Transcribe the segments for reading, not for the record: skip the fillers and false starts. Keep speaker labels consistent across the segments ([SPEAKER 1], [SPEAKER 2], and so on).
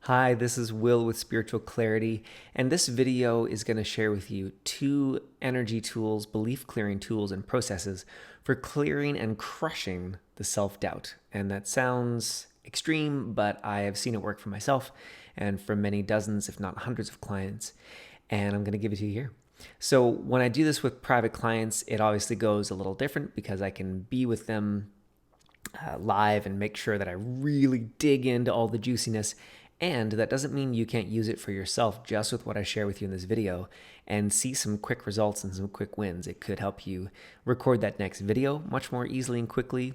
[SPEAKER 1] Hi, this is Will with Spiritual Clarity, and this video is going to share with you two energy tools, belief clearing tools, and processes for clearing and crushing the self doubt. And that sounds extreme, but I have seen it work for myself and for many dozens, if not hundreds, of clients, and I'm going to give it to you here. So, when I do this with private clients, it obviously goes a little different because I can be with them live and make sure that I really dig into all the juiciness. And that doesn't mean you can't use it for yourself just with what I share with you in this video and see some quick results and some quick wins. It could help you record that next video much more easily and quickly.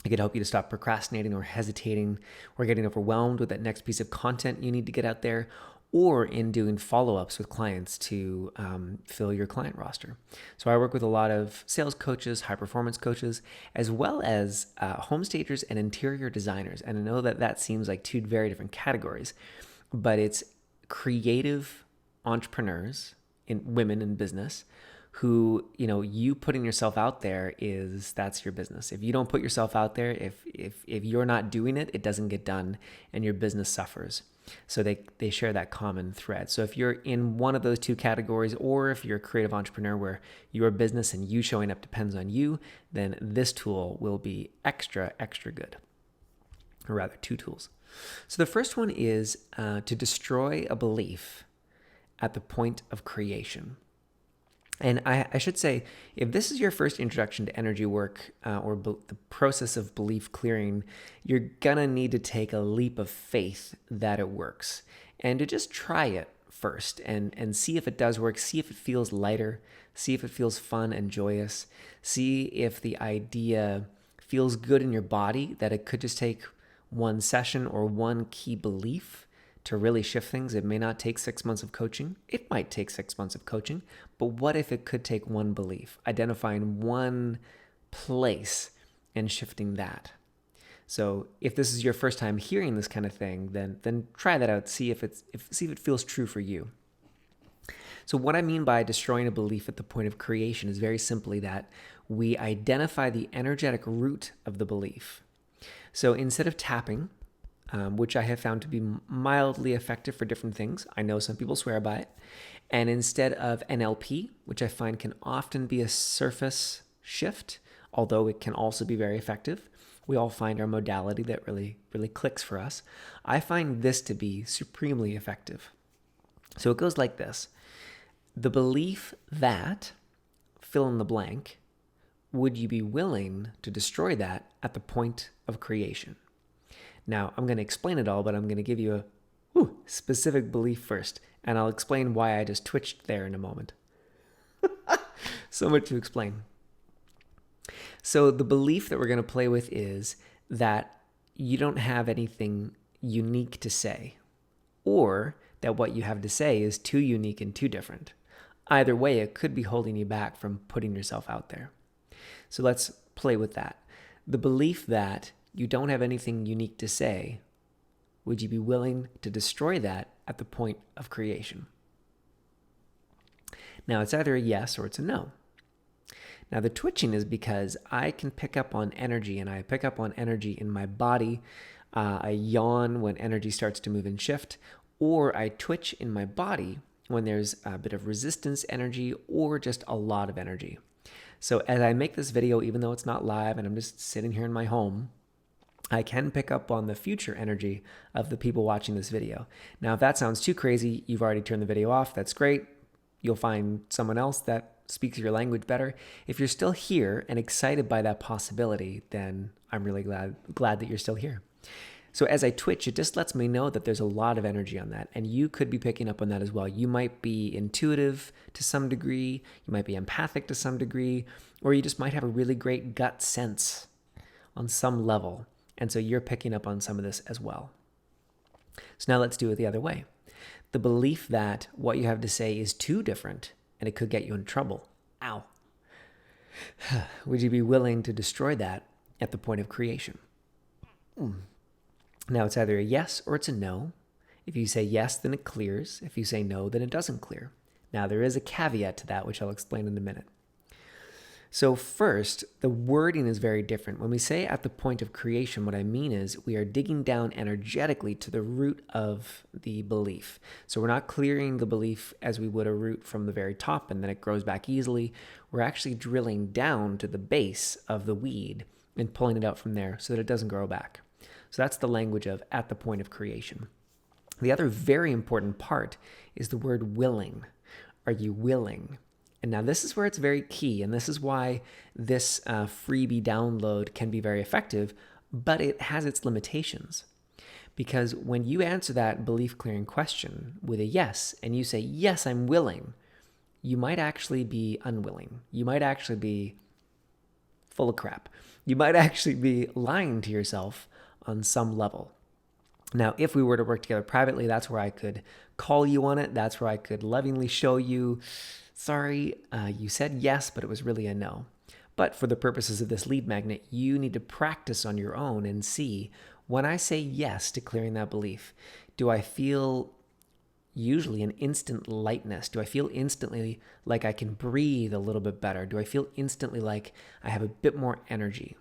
[SPEAKER 1] It could help you to stop procrastinating or hesitating or getting overwhelmed with that next piece of content you need to get out there, or in doing follow-ups with clients to fill your client roster. So I work with a lot of sales coaches, high performance coaches, as well as home stagers and interior designers. And I know that that seems like two very different categories, but it's creative entrepreneurs, women in business, who, you putting yourself out there that's your business. If you don't put yourself out there, if you're not doing it, it doesn't get done and your business suffers. So they share that common thread. So if you're in one of those two categories, or if you're a creative entrepreneur where your business and you showing up depends on you, then this tool will be extra, extra good. Or rather, two tools. So the first one is to destroy a belief at the point of creation. And I should say, if this is your first introduction to energy work the process of belief clearing, you're going to need to take a leap of faith that it works and to just try it first and see if it does work, see if it feels lighter, see if it feels fun and joyous, see if the idea feels good in your body, that it could just take one session or one key belief to really shift things. It may not take 6 months of coaching. It might take 6 months of coaching, but what if it could take one belief, identifying one place and shifting that? So if this is your first time hearing this kind of thing, then try that out. See if it feels true for you. So what I mean by destroying a belief at the point of creation is very simply that we identify the energetic root of the belief. So instead of tapping, which I have found to be mildly effective for different things. I know some people swear by it. And instead of NLP, which I find can often be a surface shift, although it can also be very effective. We all find our modality that really, really clicks for us. I find this to be supremely effective. So it goes like this. The belief that, fill in the blank, would you be willing to destroy that at the point of creation? Now, I'm going to explain it all, but I'm going to give you a specific belief first, and I'll explain why I just twitched there in a moment. So much to explain. So the belief that we're going to play with is that you don't have anything unique to say, or that what you have to say is too unique and too different. Either way, it could be holding you back from putting yourself out there. So let's play with that. The belief that you don't have anything unique to say, would you be willing to destroy that at the point of creation? Now, it's either a yes or it's a no. Now, the twitching is because I can pick up on energy, and I pick up on energy in my body. I yawn when energy starts to move and shift, or I twitch in my body when there's a bit of resistance energy or just a lot of energy. So as I make this video, even though it's not live and I'm just sitting here in my home, I can pick up on the future energy of the people watching this video. Now, if that sounds too crazy, you've already turned the video off. That's great. You'll find someone else that speaks your language better. If you're still here and excited by that possibility, then I'm really glad that you're still here. So as I twitch, it just lets me know that there's a lot of energy on that, and you could be picking up on that as well. You might be intuitive to some degree, you might be empathic to some degree, or you just might have a really great gut sense on some level. And so you're picking up on some of this as well. So now let's do it the other way. The belief that what you have to say is too different and it could get you in trouble. Ow. Would you be willing to destroy that at the point of creation? Now it's either a yes or it's a no. If you say yes, then it clears. If you say no, then it doesn't clear. Now there is a caveat to that, which I'll explain in a minute. So first, the wording is very different. When we say at the point of creation, what I mean is we are digging down energetically to the root of the belief. So we're not clearing the belief as we would a root from the very top and then it grows back easily. We're actually drilling down to the base of the weed and pulling it out from there so that it doesn't grow back. So that's the language of at the point of creation. The other very important part is the word willing. Are you willing? And now this is where it's very key, and this is why this freebie download can be very effective, but it has its limitations. Because when you answer that belief clearing question with a yes, and you say, yes, I'm willing, you might actually be unwilling. You might actually be full of crap. You might actually be lying to yourself on some level. Now, if we were to work together privately, that's where I could call you on it. That's where I could lovingly show you, sorry, you said yes, but it was really a no. But for the purposes of this lead magnet, you need to practice on your own and see, when I say yes to clearing that belief, do I feel usually an instant lightness? Do I feel instantly like I can breathe a little bit better? Do I feel instantly like I have a bit more energy?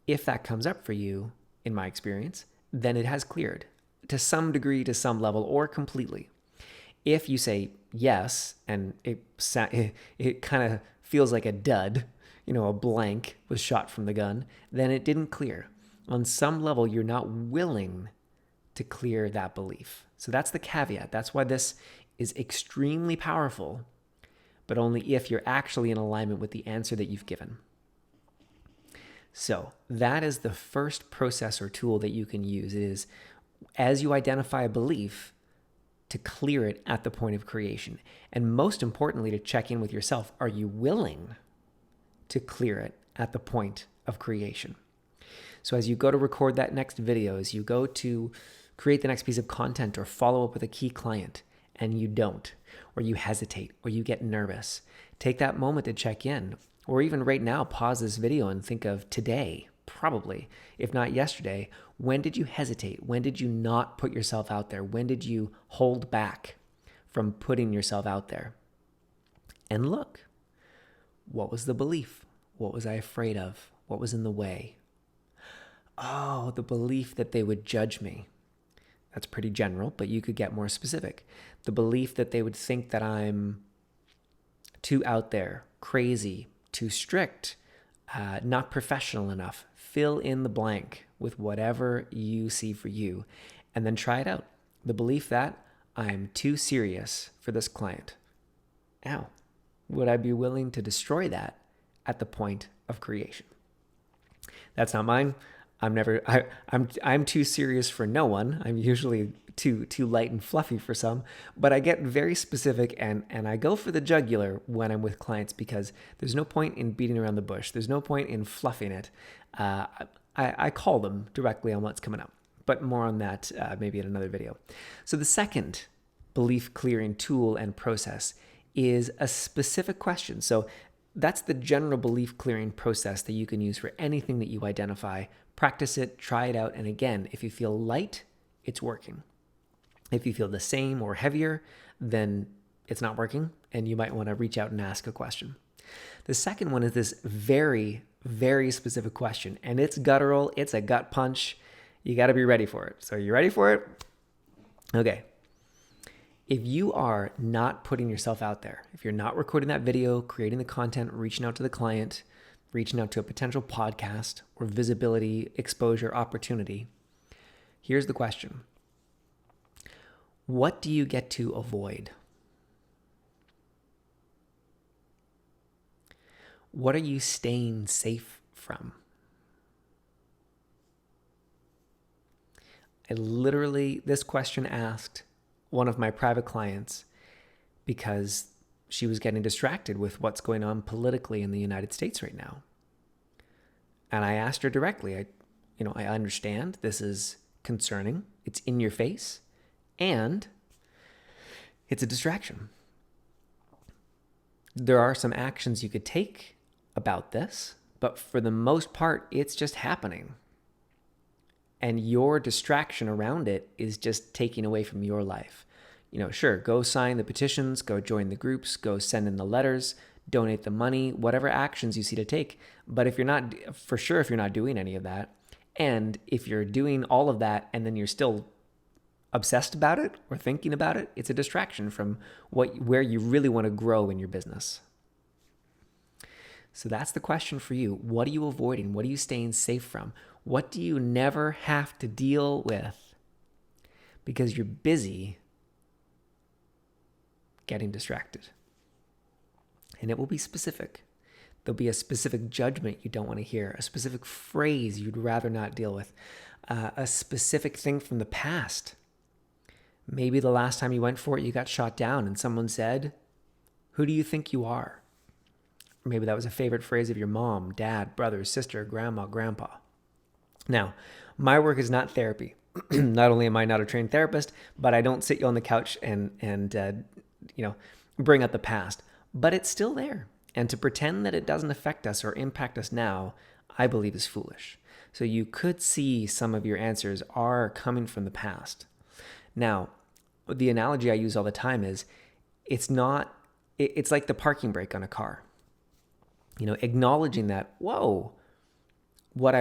[SPEAKER 1] If that comes up for you, in my experience, then it has cleared to some degree, to some level, or completely. If you say yes, and it kind of feels like a dud, a blank was shot from the gun, then it didn't clear. On some level, you're not willing to clear that belief. So that's the caveat. That's why this is extremely powerful, but only if you're actually in alignment with the answer that you've given. So that is the first process or tool that you can use. It is, as you identify a belief, to clear it at the point of creation. And most importantly, to check in with yourself. Are you willing to clear it at the point of creation? So as you go to record that next video, as you go to create the next piece of content or follow up with a key client, and you don't, or you hesitate, or you get nervous, take that moment to check in. Or even right now, pause this video and think of today, probably, if not yesterday. When did you hesitate? When did you not put yourself out there? When did you hold back from putting yourself out there? And look, what was the belief? What was I afraid of? What was in the way? Oh, the belief that they would judge me. That's pretty general, but you could get more specific. The belief that they would think that I'm too out there, crazy, too strict, not professional enough. Fill in the blank with whatever you see for you, and then try it out. The belief that I'm too serious for this client. Ow. Would I be willing to destroy that at the point of creation? That's not mine. I'm too serious for no one. I'm usually too light and fluffy for some, but I get very specific and I go for the jugular when I'm with clients, because there's no point in beating around the bush. There's no point in fluffing it. I call them directly on what's coming up, but more on that maybe in another video. So the second belief clearing tool and process is a specific question. So that's the general belief clearing process that you can use for anything that you identify. Practice it, try it out, and again, if you feel light, it's working. If you feel the same or heavier, then it's not working, and you might want to reach out and ask a question. The second one is this very, very specific question, and it's guttural, it's a gut punch. You got to be ready for it. So are you ready for it? Okay. If you are not putting yourself out there, if you're not recording that video, creating the content, reaching out to the client, reaching out to a potential podcast or visibility, exposure, opportunity, here's the question. What do you get to avoid? What are you staying safe from? This question asked one of my private clients because she was getting distracted with what's going on politically in the United States right now. And I asked her directly, I understand this is concerning. It's in your face and it's a distraction. There are some actions you could take about this, but for the most part, it's just happening. And your distraction around it is just taking away from your life. Sure, go sign the petitions, go join the groups, go send in the letters, donate the money, whatever actions you see to take. But if you're not, for sure, if you're not doing any of that, and if you're doing all of that and then you're still obsessed about it or thinking about it, it's a distraction from where you really want to grow in your business. So that's the question for you. What are you avoiding? What are you staying safe from? What do you never have to deal with because you're busy getting distracted? And it will be specific. There'll be a specific judgment you don't want to hear, a specific phrase you'd rather not deal with, a specific thing from the past. Maybe the last time you went for it, you got shot down and someone said, "Who do you think you are?" Or maybe that was a favorite phrase of your mom, dad, brother, sister, grandma, grandpa. Now, my work is not therapy. Not only am I not a trained therapist, but I don't sit you on the couch and bring up the past. But it's still there. And to pretend that it doesn't affect us or impact us now, I believe is foolish. So you could see some of your answers are coming from the past. Now, the analogy I use all the time is it's like the parking brake on a car. Acknowledging that, whoa, what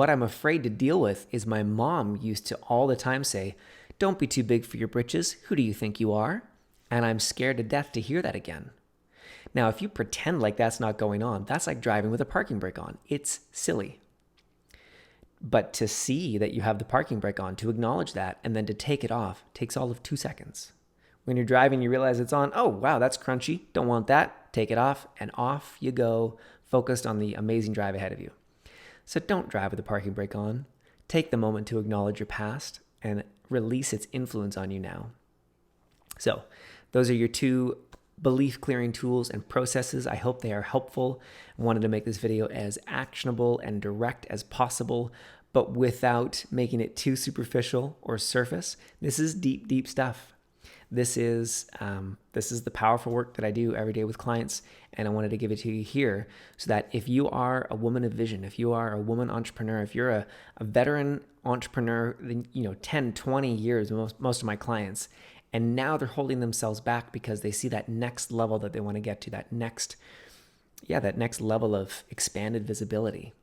[SPEAKER 1] I'm afraid to deal with is my mom used to all the time say, "Don't be too big for your britches. Who do you think you are?" And I'm scared to death to hear that again. Now, if you pretend like that's not going on, that's like driving with a parking brake on. It's silly. But to see that you have the parking brake on, to acknowledge that, and then to take it off takes all of 2 seconds. When you're driving, you realize it's on. Oh, wow, that's crunchy. Don't want that. Take it off, and off you go, focused on the amazing drive ahead of you. So don't drive with the parking brake on. Take the moment to acknowledge your past and release its influence on you now. So those are your 2 belief clearing tools and processes. I hope they are helpful. I wanted to make this video as actionable and direct as possible, but without making it too superficial or surface. This is deep, deep stuff. This is the powerful work that I do every day with clients, and I wanted to give it to you here so that if you are a woman of vision, if you are a woman entrepreneur, if you're a veteran entrepreneur, 10, 20 years, most of my clients, and now they're holding themselves back because they see that next level that they want to get to, that next level of expanded visibility.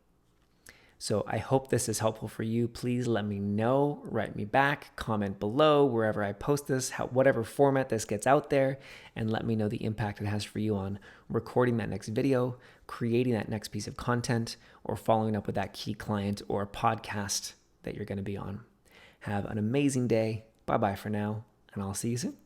[SPEAKER 1] So I hope this is helpful for you. Please let me know, write me back, comment below wherever I post this, whatever format this gets out there, and let me know the impact it has for you on recording that next video, creating that next piece of content, or following up with that key client or podcast that you're going to be on. Have an amazing day. Bye-bye for now, and I'll see you soon.